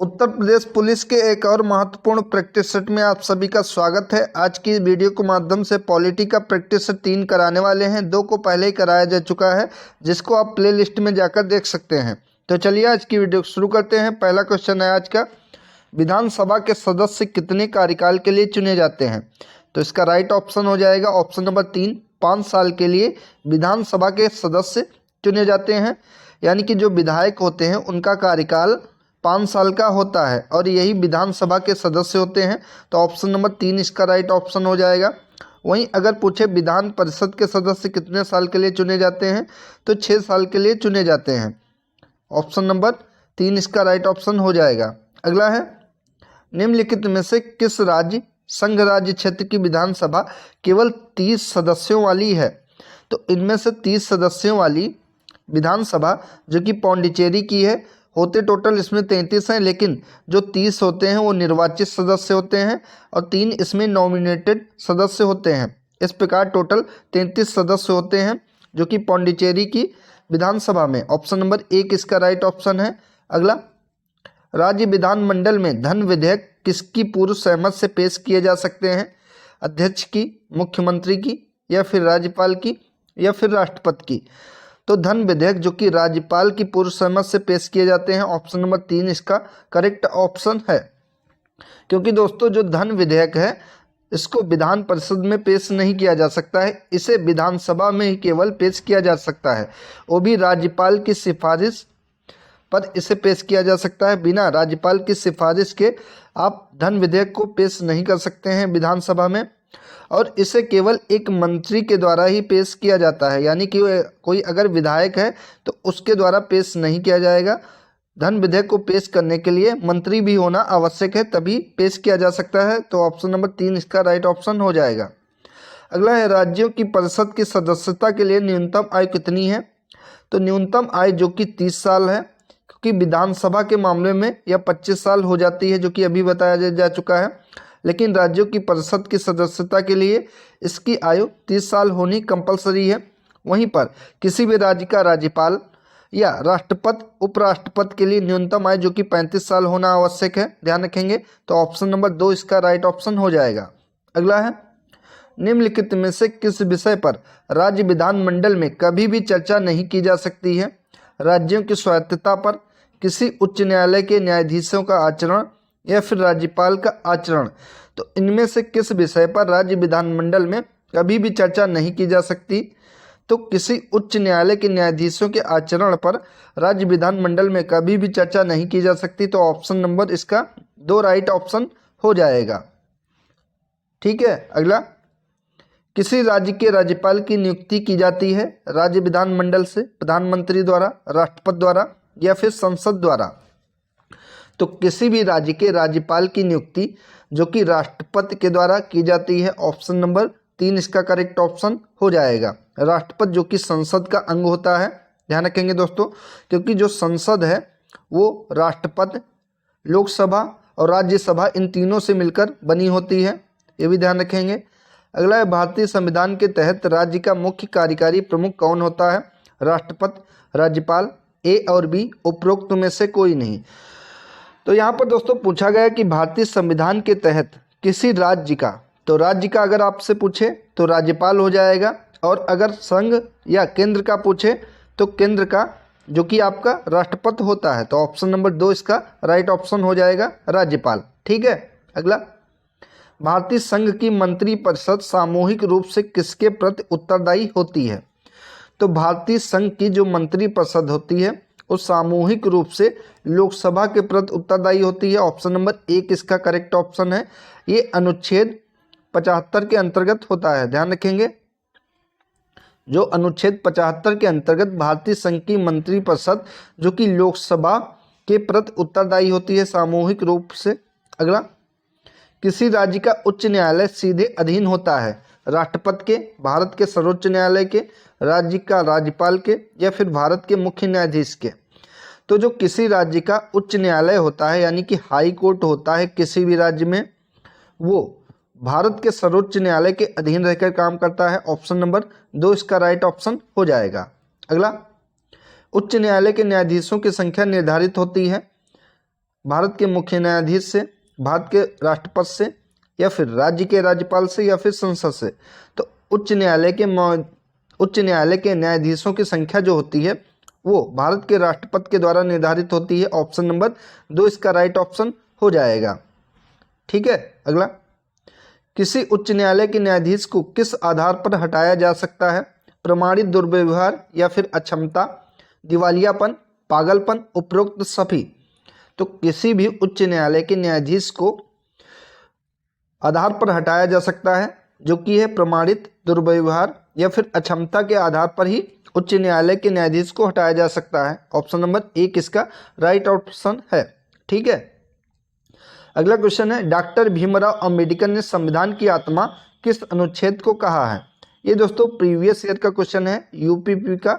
Uttar Pradesh police के एक और महत्वपूर्ण प्रैक्टिस सेट में आप सभी का स्वागत है। आज की वीडियो के माध्यम से पॉलिटी का प्रैक्टिस सेट 3 कराने वाले हैं। 2 को पहले ही कराया जा चुका है, जिसको आप प्ले लिस्ट में जाकर देख सकते हैं। तो चलिए आज की वीडियो शुरू करते हैं। पहला क्वेश्चन है आज का, विधानसभा के सदस्य कितने कार्यकाल के लिए चुने जाते हैं? तो इसका राइट ऑप्शन हो जाएगा ऑप्शन नंबर 3, 5 साल के लिए विधानसभा के सदस्य चुने जाते हैं। यानी कि जो विधायक होते हैं उनका कार्यकाल 5 साल का होता है और यही विधानसभा के सदस्य होते हैं। तो ऑप्शन नंबर 3 इसका राइट ऑप्शन हो जाएगा। वहीं अगर पूछे विधान परिषद के सदस्य कितने साल के लिए चुने जाते हैं, तो 6 साल के लिए चुने जाते हैं। ऑप्शन नंबर 3 इसका राइट ऑप्शन हो जाएगा। अगला है, निम्नलिखित में से किस राज्य संघ राज्य क्षेत्र की विधानसभा केवल 30 सदस्यों वाली है? तो इनमें से 30 सदस्यों वाली विधानसभा जो कि पौंडीचेरी की है, होते टोटल इसमें 33 हैं, लेकिन जो 30 होते हैं वो निर्वाचित सदस्य होते हैं और 3 इसमें नॉमिनेटेड सदस्य होते हैं। इस प्रकार टोटल 33 सदस्य होते हैं जो कि पौंडीचेरी की विधानसभा में। ऑप्शन नंबर 1 इसका राइट ऑप्शन है। अगला, राज्य विधानमंडल में धन विधेयक किसकी पूर्व सहमति से पेश किए जा सकते हैं? अध्यक्ष की, मुख्यमंत्री की, या फिर राज्यपाल की, या फिर राष्ट्रपति की? तो धन विधेयक जो कि राज्यपाल की पूर्व सहमति से पेश किए जाते हैं। ऑप्शन नंबर 3 इसका करेक्ट ऑप्शन है। क्योंकि दोस्तों जो धन विधेयक है इसको विधान परिषद में पेश नहीं किया जा सकता है, इसे विधानसभा में ही केवल पेश किया जा सकता है। वो भी राज्यपाल की सिफारिश पर इसे पेश किया जा सकता है। बिना राज्यपाल की सिफारिश के आप धन विधेयक को पेश नहीं कर सकते हैं विधानसभा में, और इसे केवल एक मंत्री के द्वारा ही पेश किया जाता है। यानी कि कोई अगर विधायक है तो उसके द्वारा पेश नहीं किया जाएगा। धन विधेयक को पेश करने के लिए मंत्री भी होना आवश्यक है, तभी पेश किया जा सकता है। तो ऑप्शन नंबर 3 इसका राइट ऑप्शन हो जाएगा। अगला है, राज्यों की परिषद की सदस्यता के लिए न्यूनतम आयु कितनी है? तो न्यूनतम आयु जो कि 30 साल है, क्योंकि विधानसभा के मामले में यह 25 साल हो जाती है, जो कि अभी बताया जा चुका है। लेकिन राज्यों की परिषद की सदस्यता के लिए इसकी आयु 30 साल होनी कंपलसरी है। वहीं पर किसी भी राज्य का राज्यपाल या राष्ट्रपति उपराष्ट्रपति के लिए न्यूनतम आयु जो कि 35 साल होना आवश्यक है, ध्यान रखेंगे। तो ऑप्शन नंबर 2 इसका राइट ऑप्शन हो जाएगा। अगला है, निम्नलिखित में से किस विषय पर राज्य विधानमंडल में कभी भी चर्चा नहीं की जा सकती है? राज्यों की स्वायत्तता पर, किसी उच्च न्यायालय के न्यायाधीशों का आचरण, या फिर राज्यपाल का आचरण? तो इनमें से किस विषय पर राज्य विधानमंडल में कभी भी चर्चा नहीं की जा सकती? तो किसी उच्च न्यायालय के न्यायाधीशों के आचरण पर राज्य विधानमंडल में कभी भी चर्चा नहीं की जा सकती। तो ऑप्शन नंबर इसका 2 राइट ऑप्शन हो जाएगा। ठीक है। अगला, किसी राज्य के राज्यपाल की नियुक्ति की जाती है राज्य विधानमंडल से प्रधानमंत्री द्वारा, राष्ट्रपति द्वारा, या फिर संसद द्वारा? तो किसी भी राज्य के राज्यपाल की नियुक्ति जो कि राष्ट्रपति के द्वारा की जाती है। ऑप्शन नंबर 3 इसका करेक्ट ऑप्शन हो जाएगा। राष्ट्रपति जो कि संसद का अंग होता है, ध्यान रखेंगे दोस्तों, क्योंकि जो संसद है वो राष्ट्रपति, लोकसभा और राज्यसभा इन तीनों से मिलकर बनी होती है, ये भी ध्यान रखेंगे। अगला है, भारतीय संविधान के तहत राज्य का मुख्य कार्यकारी प्रमुख कौन होता है? राष्ट्रपति, राज्यपाल, ए और बी, उपरोक्त में से कोई नहीं। तो यहाँ पर दोस्तों पूछा गया कि भारतीय संविधान के तहत किसी राज्य का, तो राज्य का अगर आपसे पूछे तो राज्यपाल हो जाएगा, और अगर संघ या केंद्र का पूछे तो केंद्र का जो कि आपका राष्ट्रपति होता है। तो ऑप्शन नंबर 2 इसका राइट ऑप्शन हो जाएगा, राज्यपाल। ठीक है। अगला, भारतीय संघ की मंत्रिपरिषद सामूहिक रूप से किसके प्रति उत्तरदायी होती है? तो भारतीय संघ की जो मंत्रिपरिषद होती है वो सामूहिक रूप से लोकसभा के प्रति उत्तरदायी होती है। ऑप्शन नंबर 1 इसका करेक्ट ऑप्शन है। ये अनुच्छेद 75 के अंतर्गत होता है, ध्यान रखेंगे। जो अनुच्छेद 75 के अंतर्गत भारतीय संघ की मंत्रिपरिषद जो कि लोकसभा के प्रति उत्तरदायी होती है सामूहिक रूप से। अगला, किसी राज्य का उच्च न्यायालय सीधे अधीन होता है राष्ट्रपति के, भारत के सर्वोच्च न्यायालय के, राज्य का राज्यपाल के, या फिर भारत के मुख्य न्यायाधीश के? तो जो किसी राज्य का उच्च न्यायालय होता है यानी कि हाई कोर्ट होता है किसी भी राज्य में, वो भारत के सर्वोच्च न्यायालय के अधीन रहकर काम करता है। ऑप्शन नंबर 2 इसका राइट ऑप्शन हो जाएगा। अगला, उच्च न्यायालय के न्यायाधीशों की संख्या निर्धारित होती है भारत के मुख्य न्यायाधीश से, भारत के राष्ट्रपति से, या फिर राज्य के राज्यपाल से, या फिर संसद से। तो उच्च न्यायालय के न्यायाधीशों की संख्या जो होती है वो भारत के राष्ट्रपति के द्वारा निर्धारित होती है। ऑप्शन नंबर 2 इसका राइट ऑप्शन हो जाएगा। ठीक है। अगला, किसी उच्च न्यायालय के न्यायाधीश को किस आधार पर हटाया जा सकता है? प्रमाणित दुर्व्यवहार, या फिर अक्षमता, दिवालियापन, पागलपन, उपरोक्त सभी। तो किसी भी उच्च न्यायालय के न्यायाधीश को आधार पर हटाया जा सकता है जो कि है प्रमाणित दुर्व्यवहार या फिर अक्षमता के आधार पर ही उच्च न्यायालय के न्यायाधीश को हटाया जा सकता है। ऑप्शन नंबर 1 इसका राइट ऑप्शन है। ठीक है। अगला क्वेश्चन है, डॉक्टर भीमराव अंबेडकर ने संविधान की आत्मा किस अनुच्छेद को कहा है? ये दोस्तों प्रीवियस ईयर का क्वेश्चन है यूपीपी का।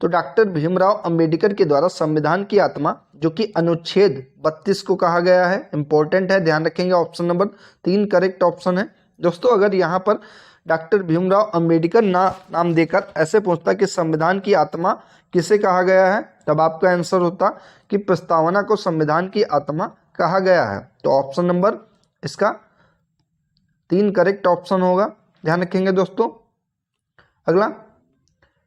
तो डॉक्टर भीमराव अंबेडकर के द्वारा संविधान की आत्मा जो कि अनुच्छेद 32 को कहा गया है। इंपॉर्टेंट है, ध्यान रखेंगे। ऑप्शन नंबर 3 करेक्ट ऑप्शन है। दोस्तों अगर यहाँ पर डॉक्टर भीमराव अंबेडकर नाम देकर ऐसे पूछता कि संविधान की आत्मा किसे कहा गया है, तब आपका आंसर होता कि प्रस्तावना को संविधान की आत्मा कहा गया है। तो ऑप्शन नंबर इसका 3 करेक्ट ऑप्शन होगा, ध्यान रखेंगे दोस्तों। अगला,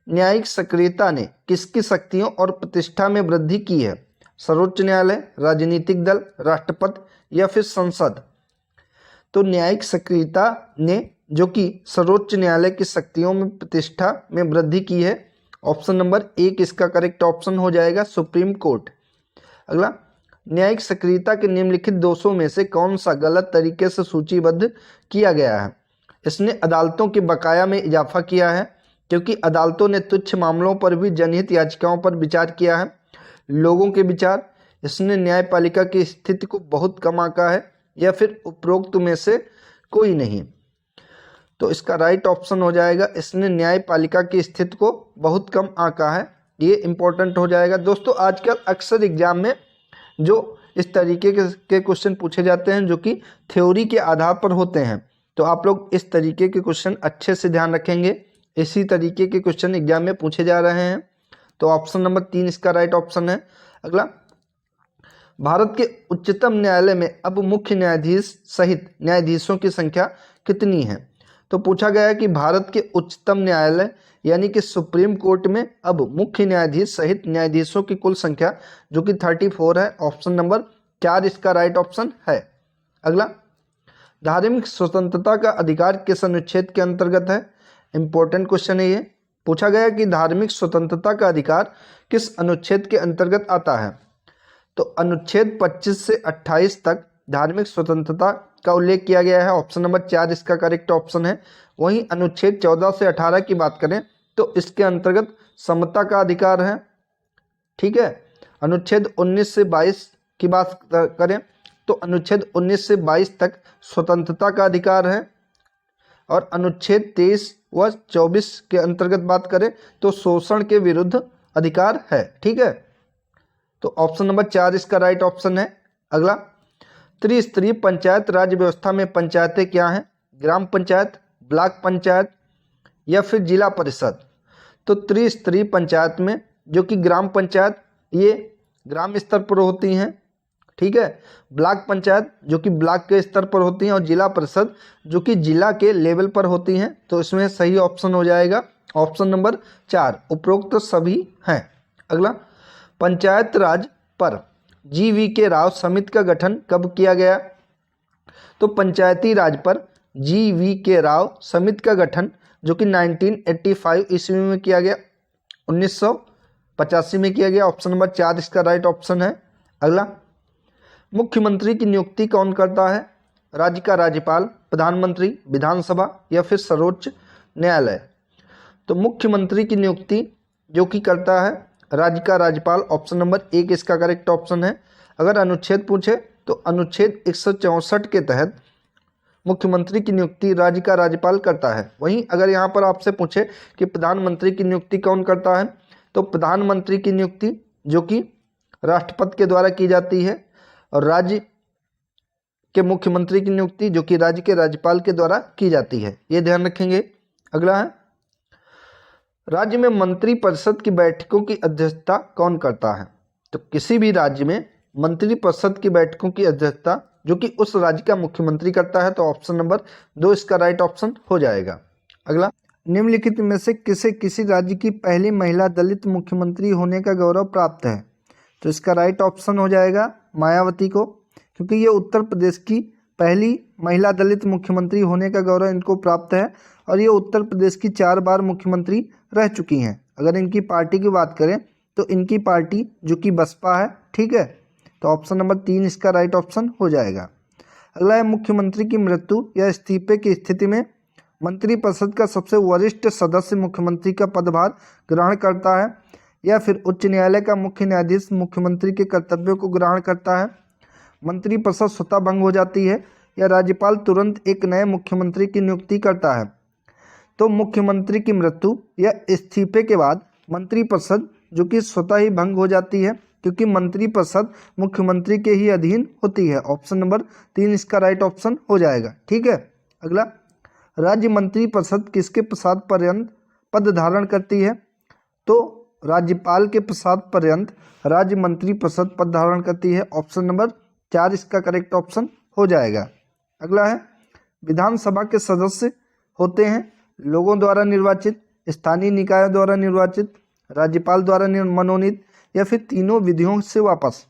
न्यायिक सक्रियता ने किसकी शक्तियों और प्रतिष्ठा में वृद्धि की है? सर्वोच्च न्यायालय, राजनीतिक दल, राष्ट्रपति, या फिर संसद। तो न्यायिक सक्रियता ने जो कि सर्वोच्च न्यायालय की शक्तियों में प्रतिष्ठा में वृद्धि की है। ऑप्शन नंबर 1 इसका करेक्ट ऑप्शन हो जाएगा, सुप्रीम कोर्ट। अगला, न्यायिक सक्रियता के निम्नलिखित दोषों में से कौन सा गलत तरीके से सूचीबद्ध किया गया है? इसने अदालतों के बकाया में इजाफा किया है क्योंकि अदालतों ने तुच्छ मामलों पर भी जनहित याचिकाओं पर विचार किया है। लोगों के विचार, इसने न्यायपालिका की स्थिति को बहुत कम आंका है, या फिर उपरोक्त में से कोई नहीं। तो इसका राइट ऑप्शन हो जाएगा, इसने न्यायपालिका की स्थिति को बहुत कम आंका है। ये इंपॉर्टेंट हो जाएगा। दोस्तों आजकल अक्सर एग्जाम में जो इस तरीके के क्वेश्चन पूछे जाते हैं जो कि थ्योरी के आधार पर होते हैं, तो आप लोग इस तरीके के क्वेश्चन अच्छे से ध्यान रखेंगे। इसी तरीके के क्वेश्चन एग्जाम में पूछे जा रहे हैं। तो ऑप्शन नंबर 3 इसका राइट ऑप्शन है। अगला, भारत के उच्चतम न्यायालय में अब मुख्य न्यायाधीश सहित न्यायाधीशों की संख्या कितनी है? तो पूछा गया है कि भारत के उच्चतम न्यायालय यानी कि सुप्रीम कोर्ट में अब मुख्य न्यायाधीश सहित न्यायाधीशों की कुल संख्या जो कि 34 है। ऑप्शन नंबर 4 इसका राइट ऑप्शन है। अगला, धार्मिक स्वतंत्रता का अधिकार किस अनुच्छेद के अंतर्गत है? इंपॉर्टेंट क्वेश्चन है ये। पूछा गया कि धार्मिक स्वतंत्रता का अधिकार किस अनुच्छेद के अंतर्गत आता है? तो अनुच्छेद 25 से 28 तक धार्मिक स्वतंत्रता का उल्लेख किया गया है। ऑप्शन नंबर 4 इसका करेक्ट ऑप्शन है। वहीं अनुच्छेद 14 से 18 की बात करें तो इसके अंतर्गत समता का अधिकार है। ठीक है। अनुच्छेद 19 से 22 की बात करें तो अनुच्छेद 19 से 22 तक स्वतंत्रता का अधिकार है, और अनुच्छेद 23 व 24 के अंतर्गत बात करें तो शोषण के विरुद्ध अधिकार है। ठीक है। तो ऑप्शन नंबर 4 इसका राइट ऑप्शन है। अगला, त्रिस्तरीय पंचायत राज व्यवस्था में पंचायतें क्या हैं? ग्राम पंचायत, ब्लॉक पंचायत, या फिर जिला परिषद। तो त्रिस्तरीय पंचायत में जो कि ग्राम पंचायत ये ग्राम स्तर पर होती हैं। ठीक है। ब्लॉक पंचायत जो कि ब्लॉक के स्तर पर होती हैं, और जिला परिषद जो कि जिला के लेवल पर होती हैं। तो इसमें सही ऑप्शन हो जाएगा ऑप्शन नंबर 4, उपरोक्त सभी हैं। अगला, पंचायत राज पर GV.K. राव समिति का गठन कब किया गया? तो पंचायती राज पर GV.K. राव समिति का गठन जो कि 1985 ईस्वी में किया गया, 1985 में किया गया। ऑप्शन नंबर 4 इसका राइट ऑप्शन है। अगला, मुख्यमंत्री की नियुक्ति कौन करता है? राज्य का राज्यपाल, प्रधानमंत्री, विधानसभा, या फिर सर्वोच्च न्यायालय। तो मुख्यमंत्री की नियुक्ति जो कि करता है राज्य का राज्यपाल। ऑप्शन नंबर 1 इसका करेक्ट ऑप्शन है। अगर अनुच्छेद पूछे तो अनुच्छेद 164 के तहत मुख्यमंत्री की नियुक्ति राज्य का राज्यपाल करता है। वहीं अगर यहाँ पर आपसे पूछे कि प्रधानमंत्री की नियुक्ति कौन करता है, तो प्रधानमंत्री की नियुक्ति जो कि राष्ट्रपति के द्वारा की जाती है, और राज्य के मुख्यमंत्री की नियुक्ति जो कि राज्य के राज्यपाल के द्वारा की जाती है। ये ध्यान रखेंगे। अगला है, राज्य में मंत्री परिषद की बैठकों की अध्यक्षता कौन करता है? तो किसी भी राज्य में मंत्रिपरिषद की बैठकों की अध्यक्षता जो कि उस राज्य का मुख्यमंत्री करता है, तो ऑप्शन नंबर 2 इसका राइट ऑप्शन हो जाएगा। अगला, निम्नलिखित में से किसे किसी राज्य की पहली महिला दलित मुख्यमंत्री होने का गौरव प्राप्त है? तो इसका राइट ऑप्शन हो जाएगा मायावती को, क्योंकि ये उत्तर प्रदेश की पहली महिला दलित मुख्यमंत्री होने का गौरव इनको प्राप्त है और ये उत्तर प्रदेश की 4 बार मुख्यमंत्री रह चुकी हैं। अगर इनकी पार्टी की बात करें तो इनकी पार्टी जो कि बसपा है, ठीक है, तो ऑप्शन नंबर 3 इसका राइट ऑप्शन हो जाएगा। अगला है, मुख्यमंत्री की मृत्यु या इस्तीफे की स्थिति में मंत्रिपरिषद का सबसे वरिष्ठ सदस्य मुख्यमंत्री का पदभार ग्रहण करता है या फिर उच्च न्यायालय का मुख्य न्यायाधीश मुख्यमंत्री के कर्तव्यों को ग्रहण करता है, मंत्रिपरिषद स्वतः भंग हो जाती है या राज्यपाल तुरंत एक नए मुख्यमंत्री की नियुक्ति करता है। तो मुख्यमंत्री की मृत्यु या इस्तीफे के बाद मंत्रिपरिषद जो कि स्वतः ही भंग हो जाती है, क्योंकि मंत्रिपरिषद मुख्यमंत्री के ही अधीन होती है। ऑप्शन नंबर 3 इसका राइट ऑप्शन हो जाएगा। ठीक है। अगला, राज्य मंत्रिपरिषद किसके प्रसाद पर्यंत पद धारण करती है? तो राज्यपाल के प्रसाद पर्यंत राज्य मंत्रिपरिषद पद धारण करती है। ऑप्शन नंबर 4 इसका करेक्ट ऑप्शन हो जाएगा। अगला है, विधानसभा के सदस्य होते हैं लोगों द्वारा निर्वाचित, स्थानीय निकायों द्वारा निर्वाचित, राज्यपाल द्वारा मनोनीत या फिर तीनों विधियों से वापस।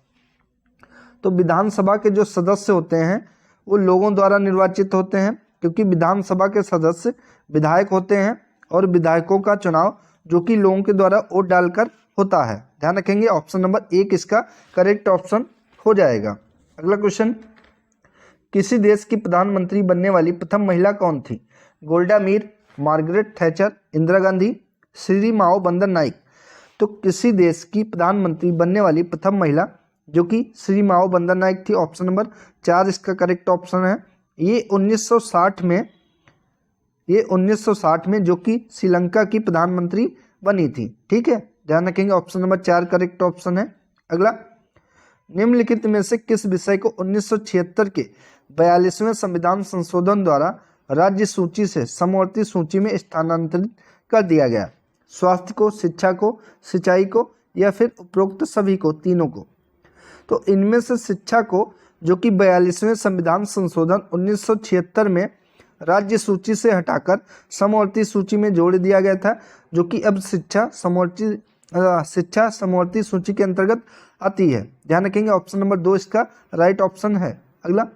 तो विधानसभा के जो सदस्य होते हैं वो लोगों द्वारा निर्वाचित होते हैं, क्योंकि विधानसभा के सदस्य विधायक होते हैं और विधायकों का चुनाव जो कि लोगों के द्वारा वोट डालकर होता है। ध्यान रखेंगे, ऑप्शन नंबर 1 इसका करेक्ट ऑप्शन हो जाएगा। अगला क्वेश्चन, किसी देश की प्रधानमंत्री बनने वाली प्रथम महिला कौन थी? गोल्डा मीर, मार्गरेट थैचर, इंदिरा गांधी, श्री माओ बंदर नाइक। तो किसी देश की प्रधानमंत्री बनने वाली प्रथम महिला जो कि श्री माओ बंदर नाइक थी। ऑप्शन नंबर 4 इसका करेक्ट ऑप्शन है। ये 1960 में जो कि श्रीलंका की प्रधानमंत्री बनी थी। ठीक है, ध्यान रखेंगे, ऑप्शन नंबर 4 करेक्ट ऑप्शन है। अगला, निम्नलिखित में से किस विषय को 1976 के 42वें संविधान संशोधन द्वारा राज्य सूची से समवर्ती सूची में स्थानांतरित कर दिया गया? स्वास्थ्य को, शिक्षा को, सिंचाई को या फिर उपरोक्त सभी को, तीनों को? तो इनमें से शिक्षा को जो कि 42वें संविधान संशोधन 1976 में राज्य सूची से हटाकर समवर्ती सूची में जोड़ दिया गया था, जो कि अब शिक्षा समवर्ती सूची के अंतर्गत आती है। ध्यान रखेंगे, ऑप्शन नंबर 2 इसका राइट ऑप्शन है। अगला,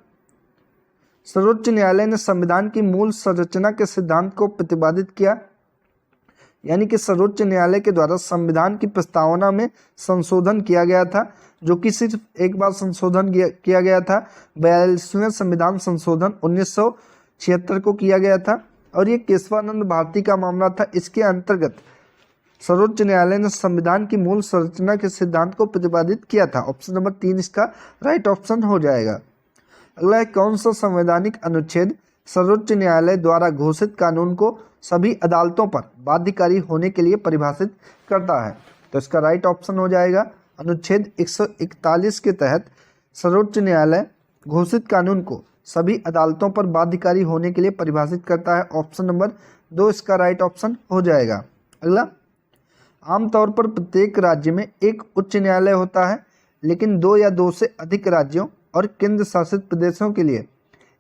सर्वोच्च न्यायालय ने संविधान की मूल संरचना के सिद्धांत को प्रतिपादित किया, यानी कि सर्वोच्च न्यायालय के द्वारा संविधान की प्रस्तावना में संशोधन किया गया था, जो कि सिर्फ एक बार संशोधन किया गया था। 42वें संविधान संशोधन 1976 को किया गया था और ये केशवानंद भारती का मामला था। इसके अंतर्गत सर्वोच्च न्यायालय ने संविधान की मूल संरचना के सिद्धांत को प्रतिपादित किया था। ऑप्शन नंबर 3 इसका राइट ऑप्शन हो जाएगा। अगला है, कौन सा संवैधानिक अनुच्छेद सर्वोच्च न्यायालय द्वारा घोषित कानून को सभी अदालतों पर बाध्यकारी होने के लिए परिभाषित करता है? तो इसका राइट ऑप्शन हो जाएगा अनुच्छेद 141 के तहत सर्वोच्च न्यायालय घोषित कानून को सभी अदालतों पर बाध्यकारी होने के लिए परिभाषित करता है। ऑप्शन नंबर 2 इसका राइट ऑप्शन हो जाएगा। अगला, आमतौर पर प्रत्येक राज्य में एक उच्च न्यायालय होता है, लेकिन 2 या 2 से अधिक राज्यों और केंद्र शासित प्रदेशों के लिए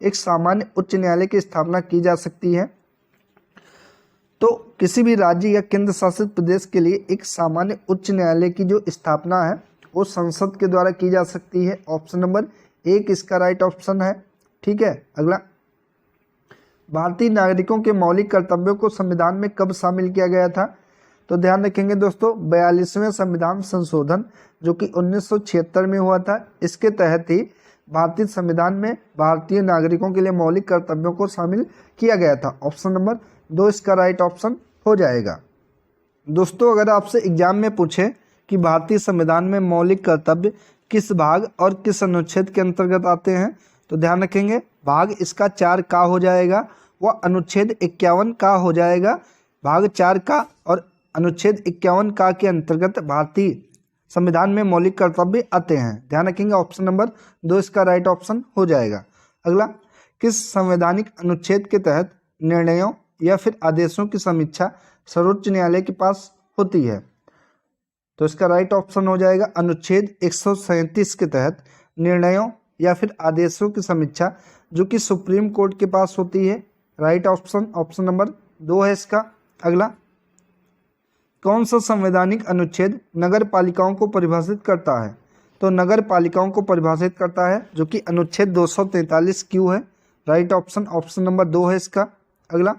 एक सामान्य उच्च न्यायालय की स्थापना की जा सकती है। तो किसी भी राज्य या केंद्र शासित प्रदेश के लिए एक सामान्य उच्च न्यायालय की जो स्थापना है वो संसद के द्वारा की जा सकती है। ऑप्शन नंबर 1 इसका राइट ऑप्शन है। ठीक है। अगला, भारतीय नागरिकों के मौलिक कर्तव्यों को संविधान में कब शामिल किया गया था? तो ध्यान रखेंगे दोस्तों, 42वें संविधान संशोधन जो कि 1976 में हुआ था, इसके तहत ही भारतीय संविधान में भारतीय नागरिकों के लिए मौलिक कर्तव्यों को शामिल किया गया था। ऑप्शन नंबर 2 इसका राइट ऑप्शन हो जाएगा। दोस्तों, अगर आपसे एग्जाम में पूछे कि भारतीय संविधान में मौलिक कर्तव्य किस भाग और किस अनुच्छेद के अंतर्गत आते हैं, तो ध्यान रखेंगे भाग इसका 4 का हो जाएगा, वह अनुच्छेद 51 का हो जाएगा। भाग 4 का और अनुच्छेद 51 का के अंतर्गत भारतीय संविधान में मौलिक कर्तव्य आते हैं। ध्यान रखेंगे, ऑप्शन नंबर 2 इसका राइट ऑप्शन हो जाएगा। अगला, किस संवैधानिक अनुच्छेद के तहत निर्णयों या फिर आदेशों की समीक्षा सर्वोच्च न्यायालय के पास होती है? तो इसका राइट ऑप्शन हो जाएगा अनुच्छेद 137 के तहत निर्णयों या फिर आदेशों की समीक्षा जो कि सुप्रीम कोर्ट के पास होती है। राइट ऑप्शन ऑप्शन नंबर 2 है इसका। अगला, कौन सा संवैधानिक अनुच्छेद नगर पालिकाओं को परिभाषित करता है? तो नगर पालिकाओं को परिभाषित करता है जो कि अनुच्छेद 243 क्यू है। राइट ऑप्शन ऑप्शन नंबर 2 है इसका। अगला,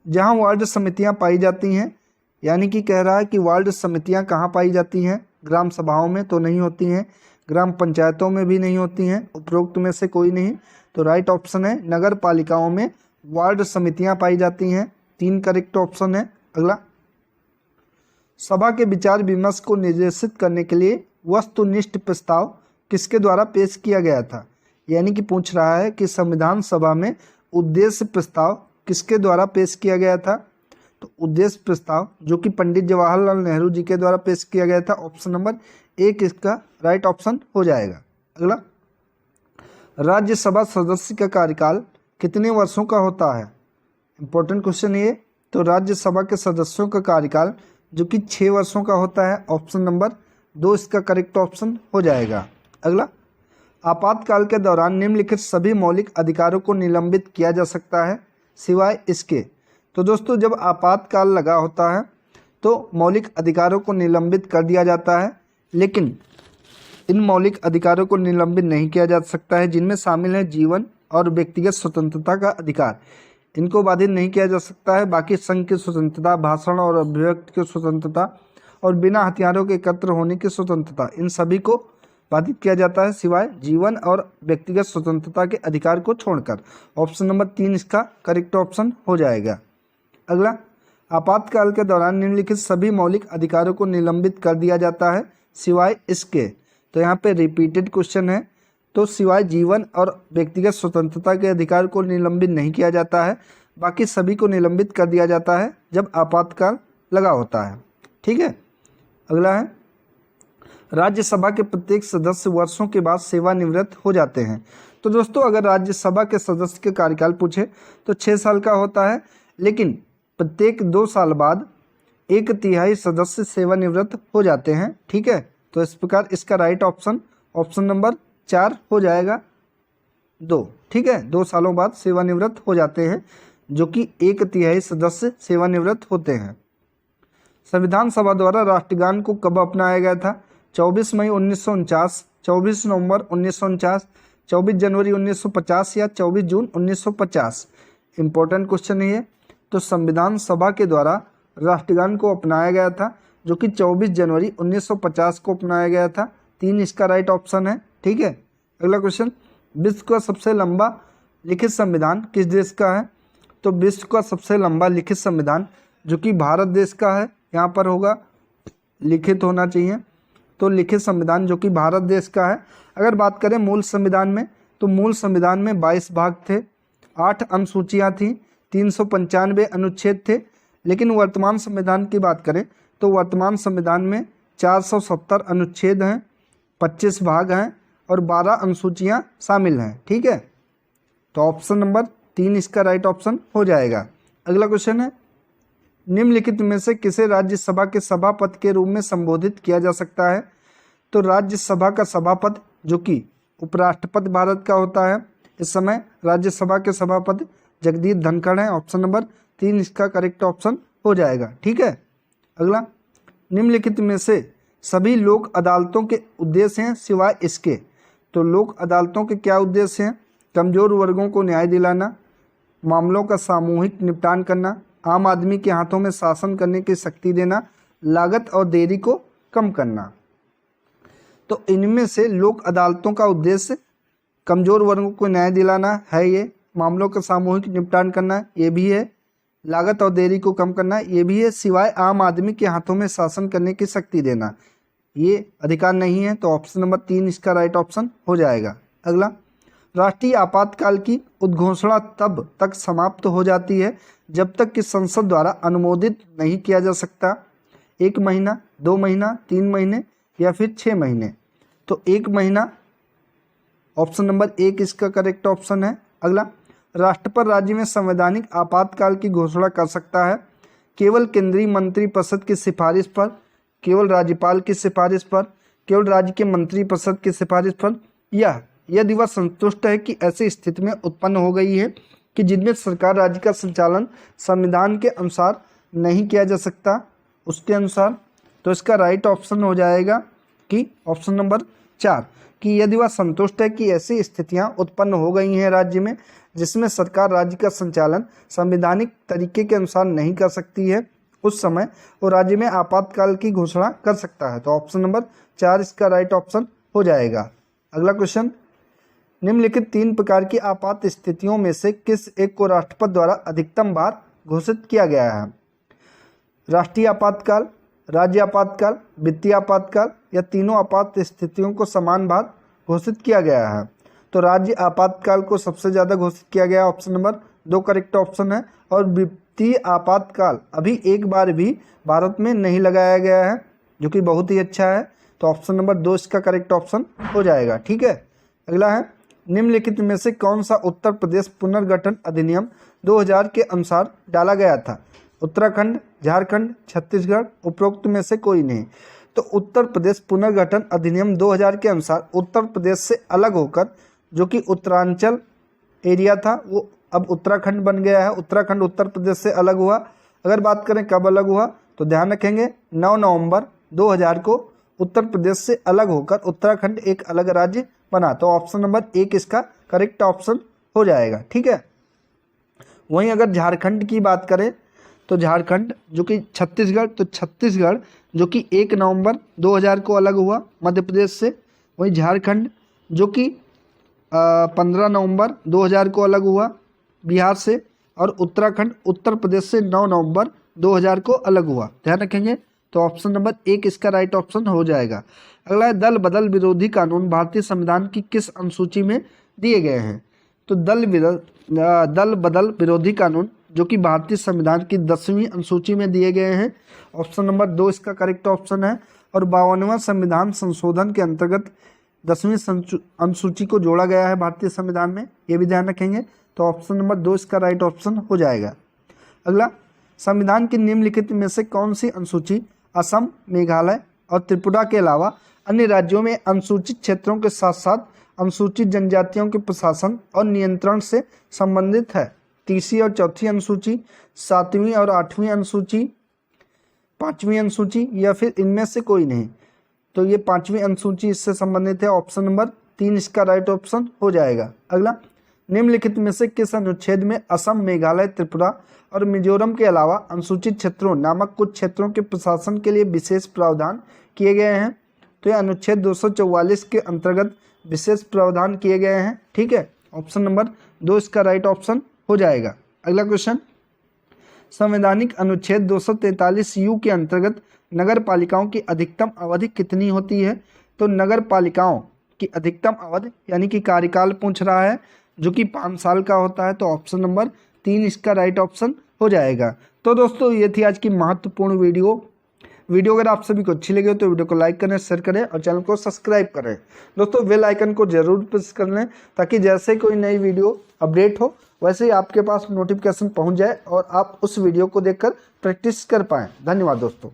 जहां वार्ड समितियां पाई जाती हैं, यानी कि कह रहा है कि वार्ड समितियां कहाँ पाई जाती हैं? ग्राम सभाओं में तो नहीं होती हैं, ग्राम पंचायतों में भी नहीं होती हैं, उपरोक्त में से कोई नहीं। तो राइट ऑप्शन है नगर पालिकाओं में वार्ड समितियां पाई जाती हैं। 3 करेक्ट ऑप्शन है। अगला, सभा के विचार विमर्श को निर्देशित करने के लिए वस्तुनिष्ठ प्रस्ताव किसके द्वारा पेश किया गया था? यानी कि पूछ रहा है कि संविधान सभा में उद्देश्य प्रस्ताव किसके द्वारा पेश किया गया था? तो उद्देश्य प्रस्ताव जो कि पंडित जवाहरलाल नेहरू जी के द्वारा पेश किया गया था। ऑप्शन नंबर 1 इसका राइट ऑप्शन हो जाएगा। अगला, राज्यसभा सदस्य का कार्यकाल कितने वर्षों का होता है? इंपॉर्टेंट क्वेश्चन ये। तो राज्यसभा के सदस्यों का कार्यकाल जो कि 6 वर्षों का होता है। ऑप्शन नंबर 2 इसका करेक्ट ऑप्शन हो जाएगा। अगला, आपातकाल के दौरान निम्नलिखित सभी मौलिक अधिकारों को निलंबित किया जा सकता है सिवाय इसके। तो दोस्तों, जब आपातकाल लगा होता है तो मौलिक अधिकारों को निलंबित कर दिया जाता है, लेकिन इन मौलिक अधिकारों को निलंबित नहीं किया जा सकता है जिनमें शामिल है जीवन और व्यक्तिगत स्वतंत्रता का अधिकार। इनको बाधित नहीं किया जा सकता है। बाकी संघ की स्वतंत्रता, भाषण और अभिव्यक्ति की स्वतंत्रता और बिना हथियारों के एकत्र होने की स्वतंत्रता, इन सभी को बाधित किया जाता है सिवाय जीवन और व्यक्तिगत स्वतंत्रता के अधिकार को छोड़कर। ऑप्शन नंबर 3 इसका करेक्ट ऑप्शन हो जाएगा। अगला, आपातकाल के दौरान निम्नलिखित सभी मौलिक अधिकारों को निलंबित कर दिया जाता है सिवाय इसके। तो यहाँ पे रिपीटेड क्वेश्चन है। तो सिवाय जीवन और व्यक्तिगत स्वतंत्रता के अधिकार को निलंबित नहीं किया जाता है, बाकी सभी को निलंबित कर दिया जाता है जब आपातकाल लगा होता है। ठीक है। अगला है, राज्यसभा के प्रत्येक सदस्य वर्षों के बाद सेवानिवृत्त हो जाते हैं। तो दोस्तों, अगर राज्यसभा के सदस्य के कार्यकाल पूछे तो 6 साल का होता है, लेकिन प्रत्येक 2 साल बाद 1/3 सदस्य सेवानिवृत्त हो जाते हैं। ठीक है। तो इस प्रकार इसका राइट ऑप्शन ऑप्शन नंबर 4 हो जाएगा 2। ठीक है, 2 सालों बाद सेवानिवृत्त हो जाते हैं, जो कि 1/3 सदस्य सेवानिवृत्त होते हैं। संविधान सभा द्वारा राष्ट्रगान को कब अपनाया गया था? 24 मई 1949, 24 नवंबर 1949, 24 जनवरी 1950 या 24 जून 1950। इंपॉर्टेंट क्वेश्चन है ये। तो संविधान सभा के द्वारा राष्ट्रगान को अपनाया गया था, जो कि 24 जनवरी 1950 को अपनाया गया था। 3 इसका राइट ऑप्शन है। ठीक है। अगला क्वेश्चन, विश्व का सबसे लंबा लिखित संविधान किस देश का है? तो विश्व का सबसे लंबा लिखित संविधान जो कि भारत देश का है, यहाँ पर होगा लिखित होना चाहिए। तो लिखित संविधान जो कि भारत देश का है। अगर बात करें मूल संविधान में, तो मूल संविधान में 22 भाग थे, 8 अनुसूचियाँ थीं, 395 अनुच्छेद थे। लेकिन वर्तमान संविधान की बात करें तो वर्तमान संविधान में 470 अनुच्छेद हैं, 25 भाग हैं और 12 अनुसूचियाँ शामिल हैं। ठीक है। तो ऑप्शन नंबर 3 इसका राइट ऑप्शन हो जाएगा। अगला क्वेश्चन है, निम्नलिखित में से किसे राज्यसभा के सभापति के रूप में संबोधित किया जा सकता है? तो राज्यसभा का सभापति जो कि उपराष्ट्रपति भारत का होता है, इस समय राज्यसभा के सभापति जगदीप धनखड़ हैं। ऑप्शन नंबर 3 इसका करेक्ट ऑप्शन हो जाएगा। ठीक है। अगला, निम्नलिखित में से सभी लोक अदालतों के उद्देश्य हैं सिवाय इसके। तो लोक अदालतों के क्या उद्देश्य हैं? कमजोर वर्गों को न्याय दिलाना, मामलों का सामूहिक निपटान करना, आम आदमी के हाथों में शासन करने की शक्ति देना, लागत और देरी को कम करना। तो इनमें से लोक अदालतों का उद्देश्य कमजोर वर्गों को न्याय दिलाना है, ये मामलों का सामूहिक निपटान करना ये भी है, लागत और देरी को कम करना ये भी है, सिवाय आम आदमी के हाथों में शासन करने की शक्ति देना ये अधिकार नहीं है। तो ऑप्शन नंबर 3 इसका राइट ऑप्शन हो जाएगा। अगला, राष्ट्रीय आपातकाल की उद्घोषणा तब तक समाप्त हो जाती है जब तक कि संसद द्वारा अनुमोदित नहीं किया जा सकता। 1 महीना, 2 महीना, 3 महीने या फिर 6 महीने। तो 1 महीना ऑप्शन नंबर 1 इसका करेक्ट ऑप्शन है। अगला, राष्ट्रपति राज्य में संवैधानिक आपातकाल की घोषणा कर सकता है केवल केंद्रीय मंत्रिपरिषद की सिफारिश पर केवल राज्यपाल की सिफारिश पर, केवल राज्य के मंत्रिपरिषद की सिफारिश पर, या यदि वह संतुष्ट है कि ऐसी स्थिति में उत्पन्न हो गई है कि जिनमें सरकार राज्य का संचालन संविधान के अनुसार नहीं किया जा सकता उसके अनुसार, तो इसका राइट ऑप्शन हो जाएगा कि ऑप्शन नंबर 4 कि यदि वह संतुष्ट है कि ऐसी स्थितियां उत्पन्न हो गई हैं राज्य में जिसमें सरकार राज्य का संचालन संवैधानिक तरीके के अनुसार नहीं कर सकती है, उस समय वो राज्य में आपातकाल की घोषणा कर सकता है। तो ऑप्शन नंबर 4 इसका राइट ऑप्शन हो जाएगा। अगला क्वेश्चन, निम्नलिखित 3 प्रकार की आपात स्थितियों में से किस एक को राष्ट्रपति द्वारा अधिकतम बार घोषित किया गया है? राष्ट्रीय आपातकाल, राज्य आपातकाल, वित्तीय आपातकाल या तीनों आपात स्थितियों को समान बार घोषित किया गया है? तो राज्य आपातकाल को सबसे ज़्यादा घोषित किया गया, ऑप्शन नंबर 2 करेक्ट ऑप्शन है। और वित्तीय आपातकाल अभी एक बार भी भारत में नहीं लगाया गया है, जो कि बहुत ही अच्छा है। तो ऑप्शन नंबर 2 इसका करेक्ट ऑप्शन हो जाएगा। ठीक है, अगला है, निम्नलिखित में से कौन सा उत्तर प्रदेश पुनर्गठन अधिनियम 2000 के अनुसार डाला गया था? उत्तराखंड, झारखंड, छत्तीसगढ़, उपरोक्त में से कोई नहीं। तो उत्तर प्रदेश पुनर्गठन अधिनियम 2000 के अनुसार उत्तर प्रदेश से अलग होकर, जो कि उत्तरांचल एरिया था, वो अब उत्तराखंड बन गया है। उत्तराखंड उत्तर प्रदेश से अलग हुआ। अगर बात करें कब अलग हुआ, तो ध्यान रखेंगे 9 नवंबर 2000 को उत्तर प्रदेश से अलग होकर उत्तराखंड एक अलग राज्य बना। तो ऑप्शन नंबर 1 इसका करेक्ट ऑप्शन हो जाएगा। ठीक है, वहीं अगर झारखंड की बात करें तो झारखंड जो कि छत्तीसगढ़, तो छत्तीसगढ़ जो कि 1 नवंबर 2000 को अलग हुआ मध्य प्रदेश से। वहीं झारखंड जो कि 15 नवंबर 2000 को अलग हुआ बिहार से। और उत्तराखंड उत्तर प्रदेश से 9 नवंबर 2000 को अलग हुआ। ध्यान रखेंगे। तो ऑप्शन नंबर 1 इसका राइट ऑप्शन हो जाएगा। अगला है, दल बदल विरोधी कानून भारतीय संविधान की किस अनुसूची में दिए गए हैं? तो दल बदल विरोधी कानून जो कि भारतीय संविधान की 10वीं अनुसूची में दिए गए हैं। ऑप्शन नंबर 2 इसका करेक्ट ऑप्शन है। और 52वां संविधान संशोधन के अंतर्गत 10वीं अनुसूची को जोड़ा गया है भारतीय संविधान में, ये भी ध्यान रखेंगे। तो ऑप्शन नंबर 2 इसका राइट ऑप्शन हो जाएगा। अगला, संविधान की निम्नलिखित में से कौन सी अनुसूची असम, मेघालय और त्रिपुरा के अलावा अन्य राज्यों में अनुसूचित क्षेत्रों के साथ साथ अनुसूचित जनजातियों के प्रशासन और नियंत्रण से संबंधित है? 3री और 4थी अनुसूची, 7वीं और 8वीं अनुसूची, 5वीं अनुसूची या फिर इनमें से कोई नहीं? तो ये 5वीं अनुसूची इससे संबंधित है। ऑप्शन नंबर 3 इसका राइट ऑप्शन हो जाएगा। अगला, निम्नलिखित में से किस अनुच्छेद में असम, मेघालय, त्रिपुरा और मिजोरम के अलावा अनुसूचित क्षेत्रों नामक कुछ क्षेत्रों के प्रशासन के लिए विशेष प्रावधान किए गए हैं? तो ये अनुच्छेद 244 के अंतर्गत विशेष प्रावधान किए गए हैं। ठीक है, ऑप्शन नंबर 2 इसका राइट ऑप्शन हो जाएगा। अगला क्वेश्चन, संवैधानिक अनुच्छेद 243U के अंतर्गत नगर पालिकाओं की अधिकतम अवधि कितनी होती है? तो नगर पालिकाओं की अधिकतम अवधि यानी कि कार्यकाल पूछ रहा है, जो कि 5 साल का होता है। तो ऑप्शन नंबर 3 इसका राइट ऑप्शन हो जाएगा। तो दोस्तों, ये थी आज की महत्वपूर्ण वीडियो अगर आप सभी को अच्छी लगी हो तो वीडियो को लाइक करें, शेयर करें और चैनल को सब्सक्राइब करें। दोस्तों, बेल आइकन को जरूर प्रेस कर लें ताकि जैसे कोई नई वीडियो अपडेट हो वैसे ही आपके पास नोटिफिकेशन पहुंच जाए और आप उस वीडियो को देखकर प्रैक्टिस कर पाएँ। धन्यवाद दोस्तों।